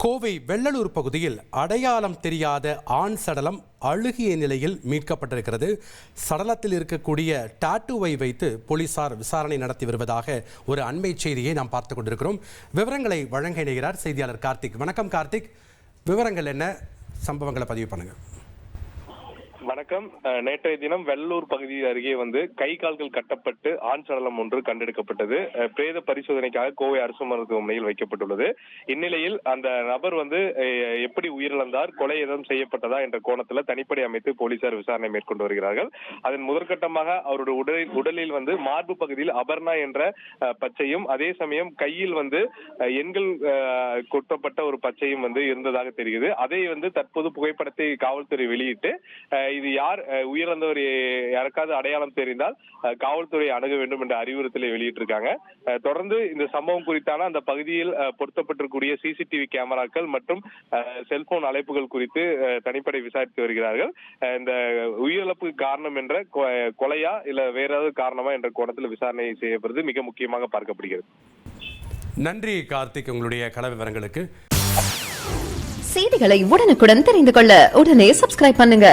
கோவை வெள்ளலூர் பகுதியில் அடையாளம் தெரியாத ஆண் சடலம் அழுகிய நிலையில் மீட்கப்பட்டிருக்கிறது. சடலத்தில் இருக்கக்கூடிய டாட்டூவை வைத்து போலீசார் விசாரணை நடத்தி வருவதாக ஒரு அண்மை செய்தியை நாம் பார்த்துக் கொண்டிருக்கிறோம். விவரங்களை வழங்க இணைகிறார் செய்தியாளர் கார்த்திக். வணக்கம் கார்த்திக், விவரங்கள் என்ன? சம்பவங்களை பதிவு பண்ணுங்க. வணக்கம். நேற்றைய தினம் வெள்ளூர் பகுதி அருகே கை கால்கள் கட்டப்பட்டு ஆண் சடலம் ஒன்று கண்டெடுக்கப்பட்டது. பிரேத பரிசோதனைக்காக கோவை அரசு மருத்துவமனையில் வைக்கப்பட்டுள்ளது. இந்நிலையில் அந்த நபர் எப்படி உயிரிழந்தார், கொலை எதுவும் செய்யப்பட்டதா என்ற கோணத்தில் தனிப்படை அமைத்து போலீசார் விசாரணை மேற்கொண்டு வருகிறார்கள். அதன் முதற்கட்டமாக அவருடைய உடலில் மார்பு பகுதியில் அபர்ணா என்ற பச்சையும், அதே சமயம் கையில் எண்கள் கொட்டப்பட்ட ஒரு பச்சையும் இருந்ததாக தெரிகிறது. அதை தற்போது புகைப்படத்தை காவல்துறை வெளியிட்டு இது யார் உயிரிழந்தவர் யாருக்காவது அடையாளம் தெரிந்தால் காவல்துறை அணுக வேண்டும் என்ற அறிவுறுத்தலை வெளியிட்டிருக்காங்க. தொடர்ந்து இந்த சம்பவம் குறித்தான அந்த பகுதியில் பொருத்தப்பட்டிருக்கூடிய சிசிடிவி கேமராக்கள் மற்றும் செல்போன் அழைப்புகள் குறித்து தனிப்படை விசாரித்து வருகிறார்கள். இந்த உயிரிழப்புக்கு காரணம் என்ற கொலையா இல்ல வேற ஏதாவது காரணமா என்ற கோணத்தில் விசாரணை செய்யப்படுறது மிக முக்கியமாக பார்க்கப்படுகிறது. நன்றி கார்த்திக், உங்களுடைய கள விவரங்களுக்கு. செய்திகளை உடனுக்குடன் தெரிந்து கொள்ள உடனே சப்ஸ்கிரைப் பண்ணுங்க.